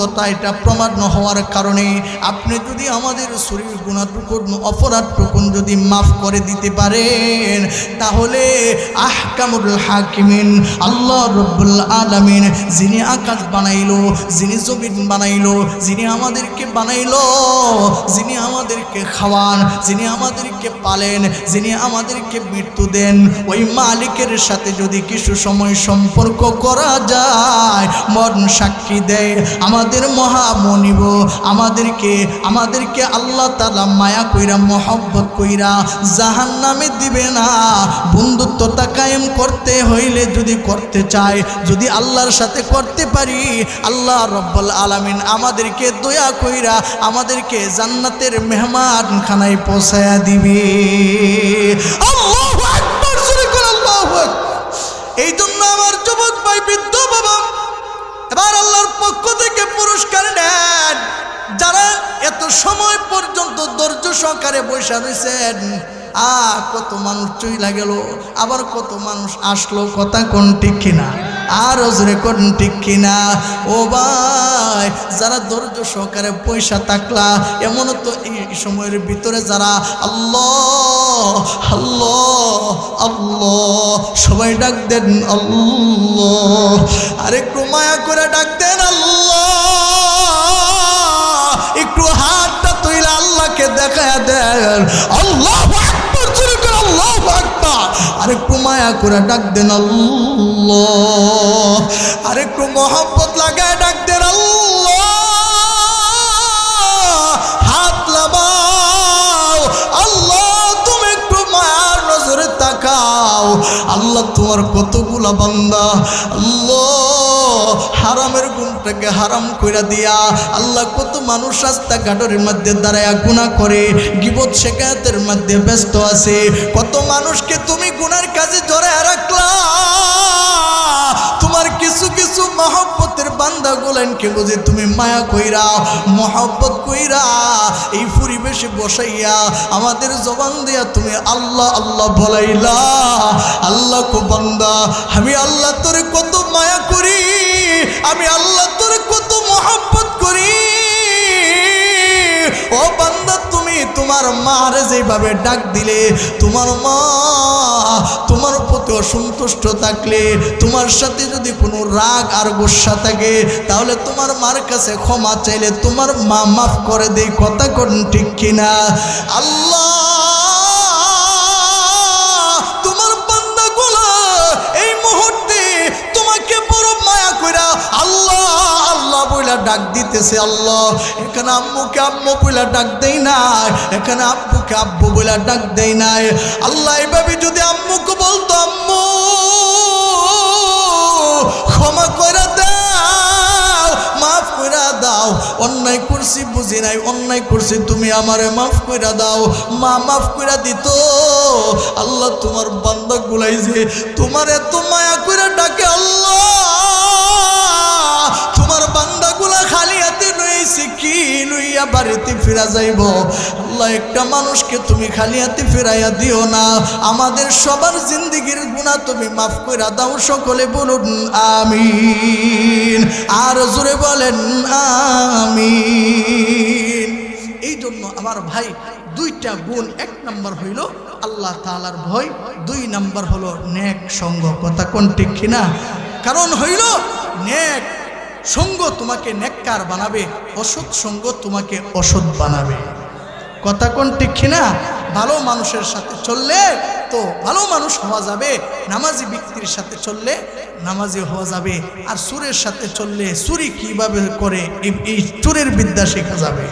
সত্যতা এটা প্রমাণ হওয়ার কারণে আপনি যদি আমাদের শরীর গুনাহটুকু অপরাধটুকু যদি মাফ করে দিতে পারেন, তাহলে আহকামুল হাকিমিন আল্লাহ রব্বুল আলামিন, যিনি আকাশ বানাইলো, যিনি জমিন বানাইলো, যিনি আমাদেরকে বানাইলো, যিনি আমাদেরকে খাওয়ান, যিনি আমাদেরকে পালেন, যিনি আমাদেরকে মৃত্যু দেন, ওই মালিকের সাথে যদি কিছু সময় সম্পর্ক করা যায়, মন সাক্ষী দেয় আমাদের মহামনিব আমাদেরকে আল্লাহ তাআলা মায়া কইরা মহব্বত কইরা জাহান্নামে দিবে না। বন্ধুত্বতা কায়েম করতে হইলে যদি করতে চাই, যদি আল্লাহর সাথে করতে পারি, আল্লাহ রব্বুল আলামিন আমাদেরকে দয়া কইরা আমাদেরকে জান্নাতের মেহমানখানায় পৌঁছায়া দিবে। আল্লাহু আকবার, জোরে বল আল্লাহু আকবার। এই জন্য আমার যুবক ভাই, বৃদ্ধ বাবা, এবার আল্লাহর পক্ষ থেকে পুরস্কার নেন যারা এত সময় পর্যন্ত ধৈর্য সহকারে বসে রয়েছেন। কত মানুষ চইলা গেল, আবার কত মানুষ আসলো, কথা কোন ঠিক কিনা? আর ওজরে কোন ঠিক কিনা? ও ভাই, যারা ধৈর্য সহকারে পয়সা থাকলা, এমন তো এই সময়ের ভিতরে যারা আল্লাহ আল্লাহ আল্লাহ সবাই ডাক দেন আল্লাহ, আর একটু মায়া করে ডাক দেন আল্লাহ, একটু হাতটা তুইলা আল্লাহকে দেখায়া দেন আল্লাহু আকবার, জোরে করে আল্লাহু আকবার। আরেকটু মায়া করে ডাক দেন আল্লাহ, আরেকটু মহব্বত লাগায় ডাক দেন আল্লাহ, হাত লাগাও আল্লাহ, তুমি একটু মায়ার নজরে তাকাও। আল্লাহ তোমার কতগুলা বান্দা আল্লাহ হারামের গুণটাকে হারাম কইরা দিয়া, আল্লাহ কত মানুষ রাস্তাঘাটের মধ্যে দাঁড়ায়া গুনাহ করে, গীবত শিকায়াতের মধ্যে ব্যস্ত আছে, কত মানুষকে তুমি গুনার কাজে জড়ায় রাখলা। তোমার কিছু কিছু মহব্বতের বান্দা গুলানকে বুঝে তুমি মায়া কইরা মহব্বত কইরা এই পরিবেশে বসাইয়া আমাদের জবান দিয়া তুমি আল্লাহ আল্লাহ বলাইলা। আল্লাহ কো বান্দা, আমি আল্লাহ তোরে কত মায়া করি, আমি আল্লাহ তোরে কত মহব্বত করি। ও বান্দা, তুমি তোমার মারে যেভাবে ডাক দিলে, তোমার মা তোমার প্রতি অসন্তুষ্ট থাকলে, তোমার সাথে যদি কোনো রাগ আর গোসা থাকে, তাহলে তোমার মার কাছে ক্ষমা চাইলে তোমার মা মাফ করে দেয়, কথা কোন ঠিক কিনা? আল্লাহ তোমার বান্দাগুলো এই মুহূর্তে তোমাকে বড় মায়া কইরা আল্লাহ আল্লাহ বইলা ডাক দিতেছে। আল্লাহ, এখানে আম্মুকে আম্মু বইলা ডাক দেই নাই, এখানে আব্বুকে আব্বু বইলা ডাক দেই নাই। আল্লাহ এইভাবে যদি আম্মুকে বলতো আম্মু ক্ষমা করে দাও, মাফ করে দাও, অন্যায় করছি বুঝি নাই, অন্যায় করছি তুমি আমারে মাফ করে দাও, মা মাফ করে দিত। আল্লাহ তোমার বান্দা গুলাই যে তোমার এত মায়া করে ডাকে, আল্লাহ তোমার বান্দাগুলা খালি হাতে লইছে কি লইয়া বাড়িতে ফিরা যাইব। আল্লাহ, একটা মানুষকে তুমি খালি হাতে ফিরাইয়া দিও না, আমাদের সবার জিন্দেগির গুনাহ তুমি মাফ কইরা দাও। সকলে বলুন আমিন, আর জোরে বলেন আমিন। এই জন্য আমার ভাই, দুইটা গুণ, এক নাম্বার হইল আল্লাহ তাআলার ভয়, দুই নাম্বার হলো নেক সঙ্গ, কথা কোন ঠিক কিনা? কারণ হইল নেক সঙ্গ তোমাকে নেককার বানাবে, অসৎ সঙ্গ তোমাকে অসৎ বানাবে, কথা কোন ঠিক কিনা? ভালো মানুষের সাথে চললে তো ভালো মানুষ হওয়া যাবে, নামাজি ব্যক্তির সাথে চললে নামাজি হওয়া যাবে, আর সুরের সাথে চললে চুরি কিভাবে করে এই চুরের বিদ্যা শেখা যাবে,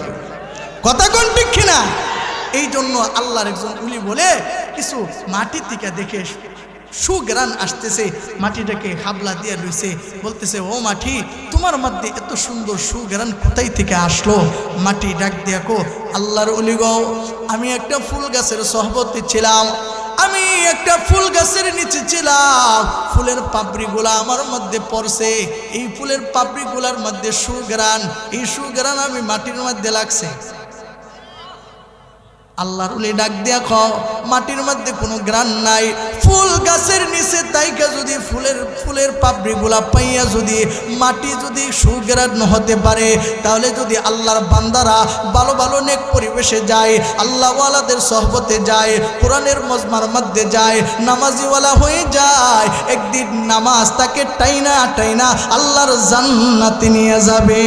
কথা কোন ঠিক কিনা? এই জন্য আল্লাহর একজন উলি বলে, কিছু মাটি থেকে দেখে সুগ্রান আসতেছে, মাটিটাকে হাবলা দিয়ে রয়েছে, বলতেছে ও মাটি, তোমার মধ্যে এত সুন্দর সুগ্রান কোথায় থেকে আসলো? মাটি ডাক দিয়া কো, আল্লাহর ওলি গো, আমি একটা ফুল গাছের সহবতে ছিলাম, আমি একটা ফুল গাছের নিচে ছিলাম, ফুলের পাপড়িগুলা আমার মধ্যে পড়ছে, এই ফুলের পাপড়িগুলার মধ্যে সুগ্রান, এই সুগ্রান আমি মাটির মধ্যে লাগছে। আল্লাহর ওলি ডাক দিয়া কও, মাটির মধ্যে কোনো গ্রান নাই, ফুল গাছের নিচে তাইকা যদি ফুলের পাপড়িগুলা পাইয়া যদি মাটি যদি সুগেরান হতে পারে, তাহলে যদি আল্লাহর বান্দারা ভালো ভালো নেক পরিবেশে যায়, আল্লাহওয়ালাদের সহবতে যায়, কোরআনের মজমার মধ্যে যায়, নামাজিওয়ালা হয়ে যায়, একদিন নামাজ তাকে টাইনা টাইনা আল্লাহর জান্নাতে নিয়ে যাবে।